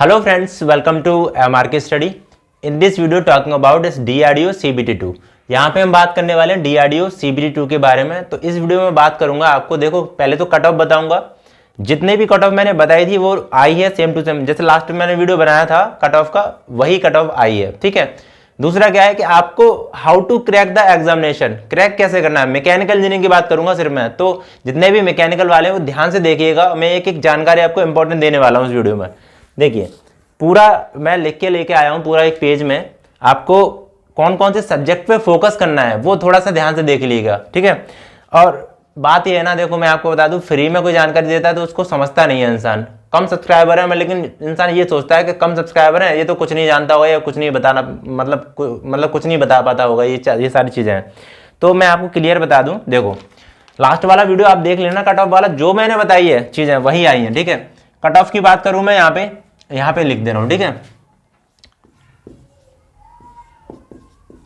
Hello friends, welcome to MRK Study. In this video talking about is DRDO CBT2. यहाँ पे हम बात करने वाले हैं DRDO CBT2 के बारे में। तो इस वीडियो में बात करूंगा आपको, देखो पहले तो कट ऑफ बताऊंगा। जितने भी कट ऑफ मैंने बताई थी वो आई है सेम टू सेम, जैसे लास्ट में मैंने वीडियो बनाया था कट ऑफ का, वही कट ऑफ आई है। ठीक है। दूसरा क्या है कि आपको how to crack the examination, crack कैसे करना है। मैकेनिकल इंजीनियरिंग की बात करूंगा सिर्फ मैं, तो जितने भी मैकेनिकल वाले हैं वो ध्यान से देखिएगा। मैं एक एक जानकारी आपको इंपॉर्टेंट देने वाला हूँ इस वीडियो में। देखिए पूरा मैं लिख के लेके आया हूँ, पूरा एक पेज में आपको कौन कौन से सब्जेक्ट पे फोकस करना है वो थोड़ा सा ध्यान से देख लीजिएगा। ठीक है। और बात ये है ना, देखो मैं आपको बता दूं, फ्री में कोई जानकारी देता है तो उसको समझता नहीं है इंसान। कम सब्सक्राइबर है मैं, लेकिन इंसान ये सोचता है कि कम सब्सक्राइबर है ये तो कुछ नहीं जानता होगा या कुछ नहीं बताना, मतलब कुछ नहीं बता पाता होगा, ये सारी चीजें हैं। तो मैं आपको क्लियर बता दूं, देखो लास्ट वाला वीडियो आप देख लेना, कट ऑफ वाला जो मैंने बताई है चीजें वही आई है। ठीक है। कट ऑफ की बात करूं मैं यहाँ पे लिख दे रहा हूं। ठीक है।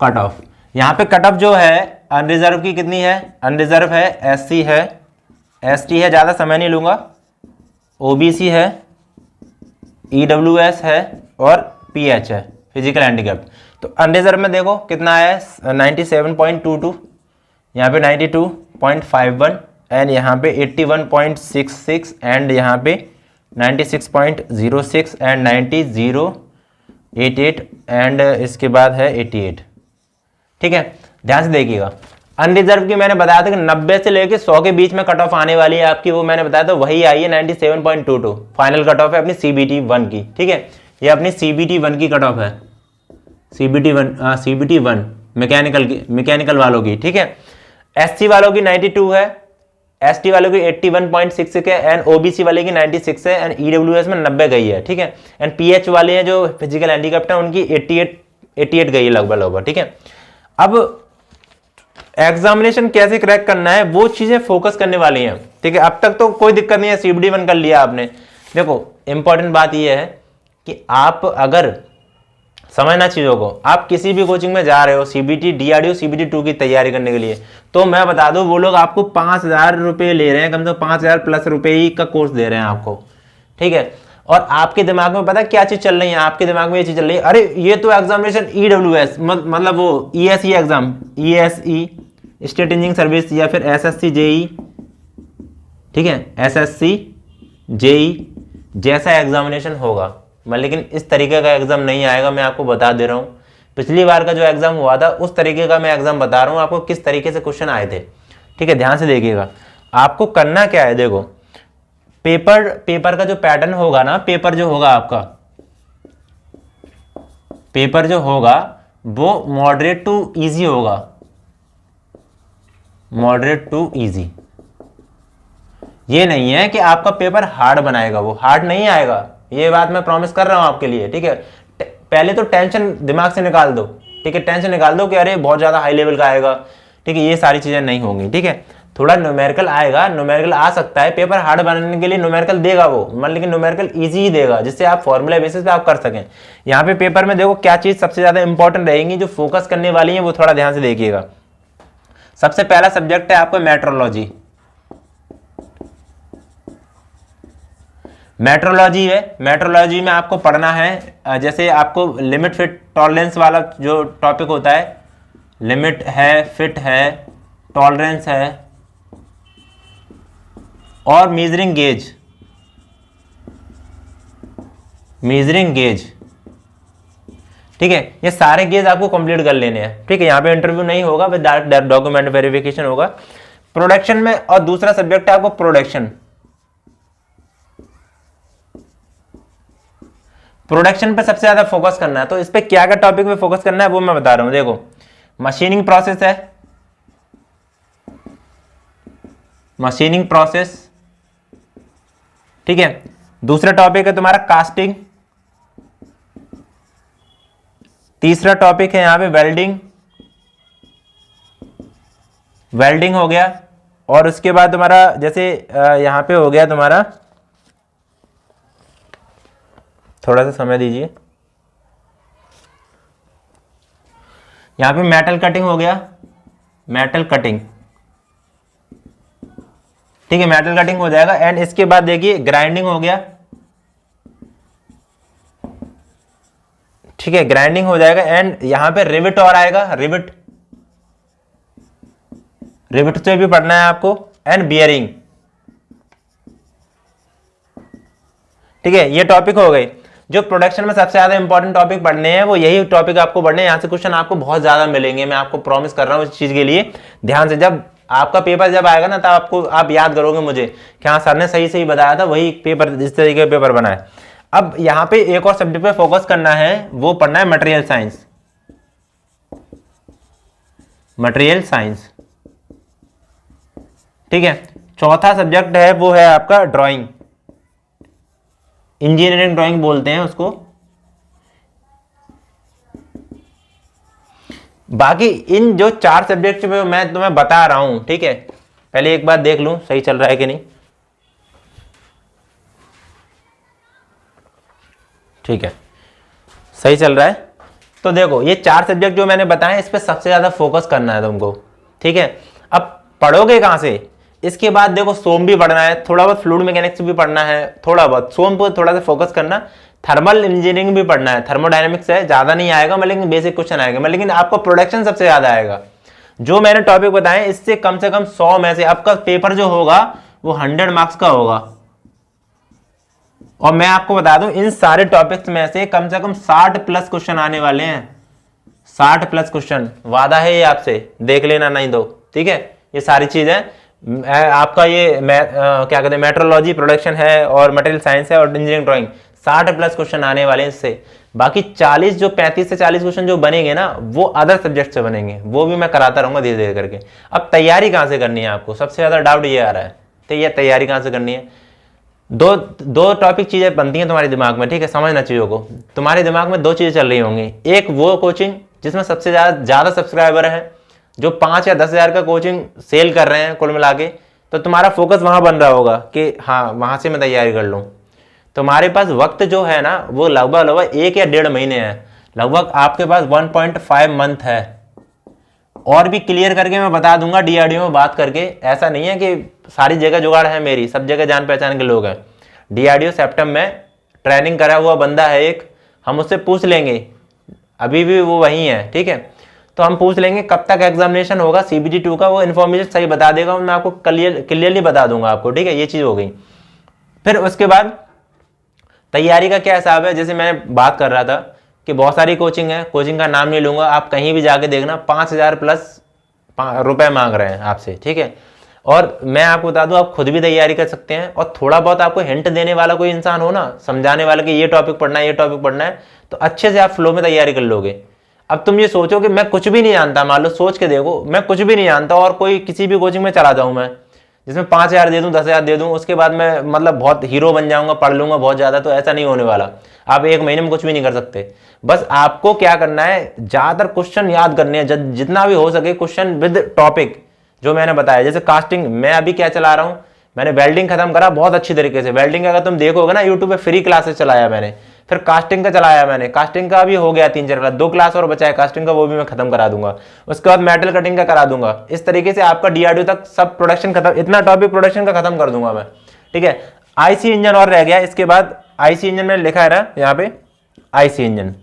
कट ऑफ, यहाँ पे कट ऑफ जो है अनरिजर्व की कितनी है, अनरिजर्व है, एससी है, एसटी है, ज्यादा समय नहीं लूंगा, ओबीसी है, ईडब्ल्यूएस है और पीएच है, फिजिकल हैंडीकैप। तो अनरिजर्व में देखो कितना है 97.22, यहाँ पे 92.51 एंड यहाँ पे 81.66 एंड यहाँ पे 96.06 एंड 90.88 एंड इसके बाद है 88। ठीक है। ध्यान से देखिएगा। अनरिजर्व की मैंने बताया था कि 90 से लेकर 100 के बीच में कट ऑफ आने वाली है आपकी, वो मैंने बताया था वही आई है 97.22। फाइनल कट ऑफ है अपनी CBT 1 की। ठीक है। ये अपनी CBT 1 की कट ऑफ है, CBT 1 मैकेनिकल वालों की। ठीक है। SC वालों की 92 है, ST वालों की 81.66 है एंड OBC वाले की 96 है एंड EWS में 90 गई है। ठीक है। एंड PH वाले हैं जो फिजिकल हैंडीकैप्ड है उनकी 88 गई है लगभग। ठीक है। अब एग्जामिनेशन कैसे क्रैक करना है वो चीजें फोकस करने वाली हैं। ठीक है। अब तक तो कोई दिक्कत नहीं है, CBT 1 कर लिया आपने। देखो इंपॉर्टेंट बात यह है कि आप अगर समझना चीजों को, आप किसी भी कोचिंग में जा रहे हो CBT DRDO CBT 2 की तैयारी करने के लिए, तो मैं बता दूं वो लोग आपको 5,000 रुपये ले रहे हैं, कम से कम 5,000 प्लस रुपये ही का कोर्स दे रहे हैं आपको। ठीक है। और आपके दिमाग में पता क्या चीज चल रही है, आपके दिमाग में ये चीज चल रही है, अरे ये तो एग्जामिनेशन EWS मतलब वो ESE exam, ESE state engineering service या फिर SSC JE, ठीक है, SSC JE जैसा एग्जामिनेशन होगा, लेकिन इस तरीके का एग्जाम नहीं आएगा, मैं आपको बता दे रहा हूं। पिछली बार का जो एग्जाम हुआ था उस तरीके का मैं एग्जाम बता रहा हूं आपको, किस तरीके से क्वेश्चन आए थे। ठीक है। ध्यान से देखिएगा। आपको करना क्या है, देखो पेपर का जो पैटर्न होगा ना, पेपर जो होगा आपका, पेपर जो होगा वो मॉडरेट टू इजी होगा, मॉडरेट टू इजी। ये नहीं है कि आपका पेपर हार्ड बनाएगा, वो हार्ड नहीं आएगा, ये बात मैं प्रॉमिस कर रहा हूं आपके लिए। ठीक है। पहले तो टेंशन दिमाग से निकाल दो। ठीक है। टेंशन निकाल दो कि अरे बहुत ज्यादा हाई लेवल का आएगा। ठीक है। ये सारी चीजें नहीं होंगी। ठीक है। थोड़ा न्यूमेरिकल आएगा, न्यूमेरिकल आ सकता है, पेपर हार्ड बनाने के लिए न्यूमेरिकल देगा वो, लेकिन न्यूमेरिकल इजी ही देगा जिससे आप फॉर्मूला बेसिस पे आप कर सकें। यहाँ पे पेपर में देखो क्या चीज सबसे ज्यादा इंपॉर्टेंट रहेंगी, जो फोकस करने वाली है वो थोड़ा ध्यान से देखिएगा। सबसे पहला सब्जेक्ट है आपका मेट्रोलॉजी। मेट्रोलॉजी है, मेट्रोलॉजी में आपको पढ़ना है, जैसे आपको लिमिट फिट टॉलरेंस वाला जो टॉपिक होता है, लिमिट है, फिट है, टॉलरेंस है और मेजरिंग गेज, मेजरिंग गेज। ठीक है। ये सारे गेज आपको कंप्लीट कर लेने हैं। ठीक है। यहाँ पे इंटरव्यू नहीं होगा, बस डायरेक्ट डॉक्यूमेंट वेरिफिकेशन होगा। प्रोडक्शन में, और दूसरा सब्जेक्ट है आपको प्रोडक्शन। प्रोडक्शन पे सबसे ज्यादा फोकस करना है, तो इस पे क्या क्या टॉपिक पे फोकस करना है वो मैं बता रहा हूं। देखो मशीनिंग प्रोसेस है, मशीनिंग प्रोसेस। ठीक है। दूसरा टॉपिक है तुम्हारा कास्टिंग। तीसरा टॉपिक है यहां पे वेल्डिंग, वेल्डिंग हो गया। और उसके बाद तुम्हारा जैसे यहां पे हो गया तुम्हारा, थोड़ा सा समय दीजिए, यहां पे मेटल कटिंग हो गया, मेटल कटिंग। ठीक है। मेटल कटिंग हो जाएगा एंड इसके बाद देखिए ग्राइंडिंग हो गया, ठीक है, ग्राइंडिंग हो जाएगा। एंड यहाँ पे रिविट और आएगा, रिविट, रिविट से भी पढ़ना है आपको। एंड बियरिंग, ठीक है, ये टॉपिक हो गए। जो प्रोडक्शन में सबसे ज्यादा इंपॉर्टेंट टॉपिक पढ़ने हैं वो यही टॉपिक आपको पढ़ने हैं। यहाँ से क्वेश्चन आपको बहुत ज्यादा मिलेंगे, मैं आपको प्रॉमिस कर रहा हूँ इस चीज के लिए। ध्यान से, जब आपका पेपर जब आएगा ना, तब आपको आप याद करोगे मुझे कि हाँ सर ने सही सही बताया था, वही पेपर इस तरीके का पेपर बना है। अब यहाँ पे एक और सब्जेक्ट पे फोकस करना है, वो पढ़ना है मटेरियल साइंस, मटेरियल साइंस, ठीक है। चौथा सब्जेक्ट है वो है आपका ड्राइंग, इंजीनियरिंग ड्राइंग बोलते हैं उसको। बाकी इन जो 4 सब्जेक्ट में मैं तुम्हें बता रहा हूं, ठीक है, पहले एक बार देख लूं सही चल रहा है कि नहीं। ठीक है, सही चल रहा है। तो देखो ये 4 सब्जेक्ट जो मैंने बताए, इस पे सबसे ज्यादा फोकस करना है तुमको, ठीक है। अब पढ़ोगे कहां से, इसके बाद देखो सोम भी पढ़ना है, थोड़ा बहुत फ्लूइड मैकेनिक्स भी पढ़ना है, थोड़ा बहुत सोम पर थोड़ा सा फोकस करना। थर्मल इंजीनियरिंग भी पढ़ना है, थर्मोडायनेमिक्स है, ज्यादा नहीं आएगा मैं, लेकिन बेसिक क्वेश्चन आएगा, लेकिन आपको प्रोडक्शन सबसे ज्यादा आएगा। जो मैंने टॉपिक बताए इससे कम से कम 100 में से आपका पेपर जो होगा वो 100 मार्क्स का होगा। और मैं आपको बता दूं इन सारे टॉपिक्स में से कम 60 प्लस क्वेश्चन आने वाले हैं, 60 प्लस क्वेश्चन, वादा है ये आपसे, देख लेना नहीं दो, ठीक है। ये सारी चीजें आपका ये क्या कहते हैं, मेट्रोलॉजी, प्रोडक्शन है और मटेरियल साइंस है और इंजीनियरिंग ड्राइंग, 60 प्लस क्वेश्चन आने वाले हैं इससे। बाकी 40 जो 35 से 40 क्वेश्चन जो बनेंगे ना, वो अदर सब्जेक्ट से बनेंगे, वो भी मैं कराता रहूंगा धीरे धीरे करके। अब तैयारी कहां से करनी है आपको, सबसे ज्यादा डाउट ये आ रहा है, तो ये तैयारी कहां से करनी है। दो टॉपिक चीजें बनती हैं तुम्हारे दिमाग में, ठीक है, समझना चीजों को। तुम्हारे दिमाग में 2 चीजें चल रही होंगी, एक वो कोचिंग जिसमें सबसे ज्यादा सब्सक्राइबर है, जो 5 या 10 हजार का कोचिंग सेल कर रहे हैं कुल मिला के, तो तुम्हारा फोकस वहां बन रहा होगा कि हाँ वहां से मैं तैयारी कर लूँ। तुम्हारे पास वक्त जो है ना वो लगभग 1 या 1.5 महीने है, लगभग आपके पास 1.5 मंथ है। और भी क्लियर करके मैं बता दूंगा डीआरडीओ में बात करके, ऐसा नहीं है कि सारी जगह जुगाड़ है मेरी, सब जगह जान पहचान के लोग हैं। डीआरडीओ सेप्टम में ट्रेनिंग करा हुआ बंदा है एक, हम उससे पूछ लेंगे, अभी भी वो वही है, ठीक है। तो हम पूछ लेंगे कब तक एग्जामिनेशन होगा CBT 2 का, वो इन्फॉर्मेशन सही बता देगा, मैं आपको क्लियरली बता दूंगा आपको, ठीक है। ये चीज हो गई। फिर उसके बाद तैयारी का क्या हिसाब है, जैसे मैंने बात कर रहा था कि बहुत सारी कोचिंग है, कोचिंग का नाम नहीं लूंगा, आप कहीं भी जाके देखना 5,000 प्लस रुपए मांग रहे हैं आपसे, ठीक है। और मैं आपको बता दूं आप खुद भी तैयारी कर सकते हैं, और थोड़ा बहुत आपको हिंट देने वाला कोई इंसान हो ना, समझाने वाला कि ये टॉपिक पढ़ना है, ये टॉपिक पढ़ना है, तो अच्छे से आप फ्लो में तैयारी कर लोगे। अब तुम ये सोचो कि मैं कुछ भी नहीं जानता, मान लो सोच के देखो मैं कुछ भी नहीं जानता और कोई किसी भी कोचिंग में चला जाऊं मैं, जिसमें 5,000 दे दूं, 10,000 दे दूं, उसके बाद मैं मतलब बहुत हीरो बन जाऊंगा, पढ़ लूंगा बहुत ज्यादा, तो ऐसा नहीं होने वाला। आप 1 महीने में कुछ भी नहीं कर सकते। बस आपको क्या करना है, ज्यादातर क्वेश्चन याद करने हैं, जितना भी हो सके क्वेश्चन विद टॉपिक जो मैंने बताया। जैसे कास्टिंग, मैं अभी क्या चला रहा हूं, मैंने वेल्डिंग खत्म करा बहुत अच्छी तरीके से। वेल्डिंग अगर तुम देखोगे ना यूट्यूब पे फ्री क्लासेस चलाया मैंने, फिर कास्टिंग का चलाया मैंने, कास्टिंग का भी हो गया 3-4 क्लास, 2 क्लास और बचा है कास्टिंग का, वो भी मैं खत्म करा दूंगा। उसके बाद मेटल कटिंग का करा दूंगा। इस तरीके से आपका डीआरडीओ तक सब प्रोडक्शन खत्म, इतना टॉपिक प्रोडक्शन का खत्म कर दूंगा मैं, ठीक है। आईसी इंजन और रह गया, इसके बाद आईसी इंजन में लिखा है ना यहाँ पे आईसी इंजन,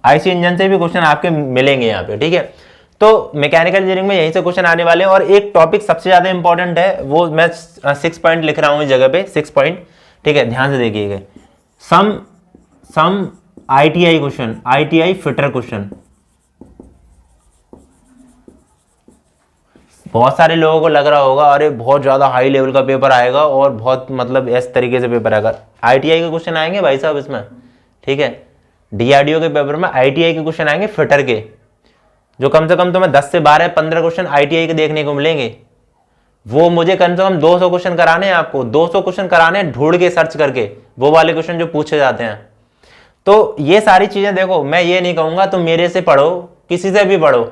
आईसी इंजन से भी क्वेश्चन आपके मिलेंगे यहाँ पे, ठीक है। तो मैकेनिकल इंजीनियरिंग में यहीं से क्वेश्चन आने वाले हैं। और एक टॉपिक सबसे ज्यादा इंपॉर्टेंट है, वो मैं 6 पॉइंट लिख रहा हूं इस जगह पे, 6 पॉइंट, ठीक है, ध्यान से देखिएगा। Some ITI question, ITI fitter question. बहुत सारे लोगों को लग रहा होगा अरे बहुत ज्यादा हाई लेवल का पेपर आएगा और बहुत मतलब इस तरीके से पेपर आएगा। आईटीआई के क्वेश्चन आएंगे भाई साहब इसमें, ठीक है। डीआरडीओ के पेपर में आईटीआई के क्वेश्चन आएंगे फिटर के, जो कम से कम तुम्हें 10 से 12-15 क्वेश्चन आईटीआई के देखने को मिलेंगे। वो मुझे कम से कम 200 क्वेश्चन कराने हैं आपको, 200 क्वेश्चन कराने हैं ढूंढ के सर्च करके, वो वाले क्वेश्चन जो पूछे जाते हैं। तो ये सारी चीजें देखो, मैं ये नहीं कहूंगा तुम मेरे से पढ़ो, किसी से भी पढ़ो,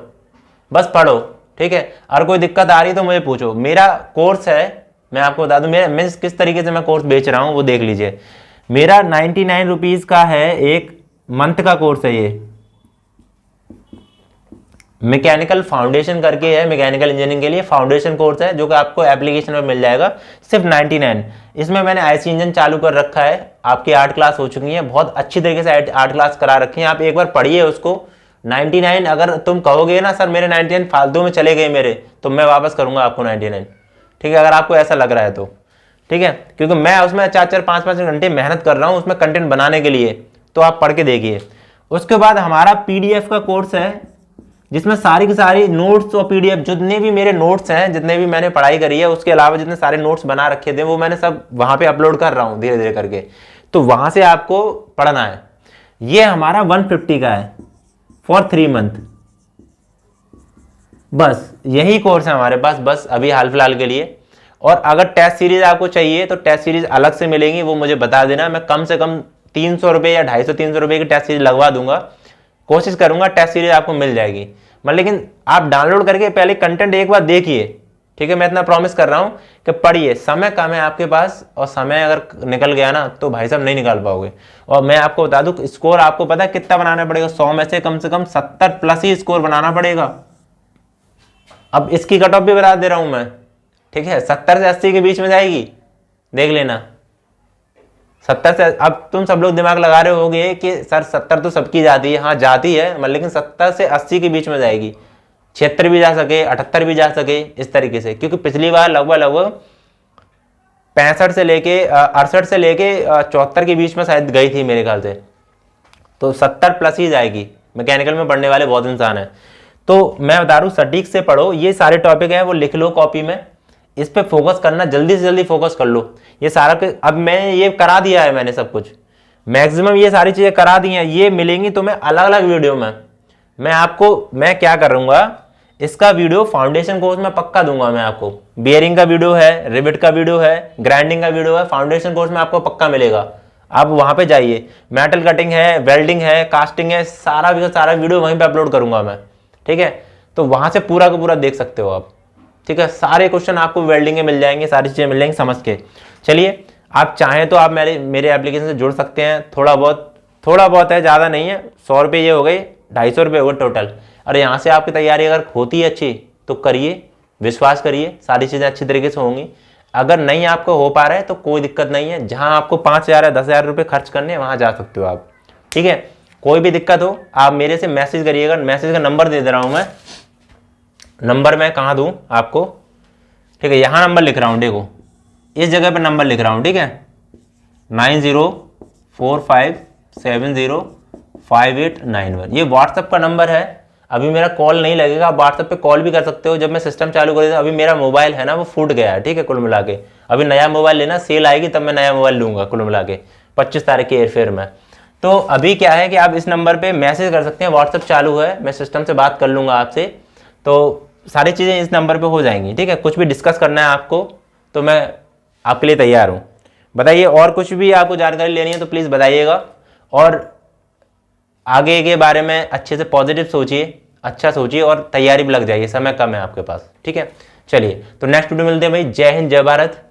बस पढ़ो, ठीक है। और कोई दिक्कत आ रही तो मुझे पूछो। मेरा कोर्स है, मैं आपको बता दूं मैं किस तरीके से मैं कोर्स बेच रहा हूं वो देख लीजिए। मेरा 99 रुपीज का है, एक मंथ का कोर्स है ये। मैकेनिकल फाउंडेशन करके है, मैकेनिकल इंजीनियरिंग के लिए फाउंडेशन कोर्स है जो कि आपको एप्लीकेशन में मिल जाएगा सिर्फ 99। इसमें मैंने आईसी इंजन चालू कर रखा है, आपकी 8 क्लास हो चुकी है, बहुत अच्छी तरीके से 8 क्लास करा रखी है, आप एक बार पढ़िए उसको। 99 अगर तुम कहोगे ना सर मेरे 99 फालतू में चले गए मेरे, तो मैं वापस करूंगा आपको 99, ठीक है, अगर आपको ऐसा लग रहा है तो, ठीक है, क्योंकि मैं उसमें 4-4 5-5 घंटे मेहनत कर रहा हूँ उसमें कंटेंट बनाने के लिए, तो आप पढ़ के देखिए। उसके बाद हमारा पीडीएफ का कोर्स है जिसमें सारी की सारी नोट्स और पीडीएफ, जितने भी मेरे नोट्स हैं, जितने भी मैंने पढ़ाई करी है, उसके अलावा जितने सारे नोट्स बना रखे थे वो मैंने सब वहां पे अपलोड कर रहा हूँ धीरे धीरे करके, तो वहां से आपको पढ़ना है। ये हमारा 150 का है फॉर 3 मंथ, बस यही कोर्स है हमारे पास, बस अभी हाल फिलहाल के लिए। और अगर टेस्ट सीरीज आपको चाहिए तो टेस्ट सीरीज अलग से मिलेंगी, वो मुझे बता देना, मैं कम से कम 300 रुपये या 250-300 रुपये की टेस्ट सीरीज लगवा दूंगा, कोशिश करूंगा टेस्ट सीरीज आपको मिल जाएगी। लेकिन आप डाउनलोड करके पहले कंटेंट एक बार देखिए, ठीक है, मैं इतना प्रॉमिस कर रहा हूं कि पढ़िए, समय कम है आपके पास, और समय अगर निकल गया ना तो भाई साहब नहीं निकाल पाओगे। और मैं आपको बता दूं स्कोर आपको पता है कितना बनाना पड़ेगा, 100 में से कम 70 प्लस ही स्कोर बनाना पड़ेगा। अब इसकी कट ऑफ भी बता दे रहा हूं मैं, ठीक है, 70 से 80 के बीच में जाएगी, देख लेना। 70 से, अब तुम सब लोग दिमाग लगा रहे होगे कि सर 70 तो सबकी जाती है, हाँ जाती है, लेकिन 70 से 80 के बीच में जाएगी, 76 भी जा सके, 78 भी जा सके, इस तरीके से, क्योंकि पिछली बार लगभग 65 से लेके 68 से लेके 74 के बीच में शायद गई थी मेरे ख्याल से, तो 70 प्लस ही जाएगी। मैकेनिकल में पढ़ने वाले बहुत इंसान हैं, तो मैं बता रहा हूँ सटीक से पढ़ो, ये सारे टॉपिक हैं वो लिख लो कॉपी में, इस पे फोकस करना, जल्दी से जल्दी फोकस कर लो। ये सारा अब मैं ये करा दिया है, मैंने सब कुछ मैक्सिमम ये सारी चीजें करा दी हैं, ये मिलेंगी तुम्हें अलग अलग वीडियो में। मैं क्या करूंगा, इसका वीडियो फाउंडेशन कोर्स में पक्का दूंगा मैं आपको, बियरिंग का वीडियो है, रिविट का वीडियो है, ग्राइंडिंग का वीडियो है, फाउंडेशन कोर्स में आपको पक्का मिलेगा, आप वहां पे जाइए। मेटल कटिंग है, वेल्डिंग है, कास्टिंग है, सारा वीडियो वहीं पे अपलोड करूंगा मैं, ठीक है, तो वहां से पूरा का पूरा देख सकते हो आप, ठीक है, सारे क्वेश्चन आपको वेल्डिंग के मिल जाएंगे, सारी चीजें मिल जाएंगी समझ के। चलिए, आप चाहें तो आप मेरे एप्लीकेशन से जुड़ सकते हैं, थोड़ा बहुत है, ज़्यादा नहीं है, 100 रुपये ये हो गए, 250 रुपये हो गए टोटल। और यहाँ से आपकी तैयारी अगर होती है अच्छी तो करिए, विश्वास करिए, सारी चीज़ें अच्छी तरीके से होंगी। अगर नहीं आपको हो पा रहा है तो कोई दिक्कत नहीं है, जहाँ आपको 5,000 या 10,000 रुपये खर्च करने हैं वहाँ जा सकते हो आप, ठीक है। कोई भी दिक्कत हो आप मेरे से मैसेज करिएगा, मैसेज का नंबर दे रहा हूँ मैं, नंबर मैं कहाँ दूँ आपको, ठीक है, यहाँ नंबर लिख रहा हूँ, देखो इस जगह पे नंबर लिख रहा हूँ, ठीक है, 9045705891, ये व्हाट्सएप का नंबर है। अभी मेरा कॉल नहीं लगेगा, आप व्हाट्सएप पे कॉल भी कर सकते हो। जब मैं सिस्टम चालू कर देता, अभी मेरा मोबाइल है ना वो फूट गया है, ठीक है, कुल मिला के अभी नया मोबाइल लेना, सेल आएगी तब मैं नया मोबाइल लूंगा, कुल मिला के 25 तारीख के एयरफेयर में। तो अभी क्या है कि आप इस नंबर पे मैसेज कर सकते हैं, व्हाट्सएप चालू है, मैं सिस्टम से बात कर लूंगा आपसे, तो सारी चीज़ें इस नंबर पे हो जाएंगी, ठीक है। कुछ भी डिस्कस करना है आपको तो मैं आपके लिए तैयार हूँ, बताइए। और कुछ भी आपको जानकारी लेनी है तो प्लीज़ बताइएगा, और आगे के बारे में अच्छे से पॉजिटिव सोचिए, अच्छा सोचिए, और तैयारी भी लग जाइए, समय कम है आपके पास, ठीक है। चलिए, तो नेक्स्ट वीडियो मिलते हैं भाई, जय हिंद, जय भारत।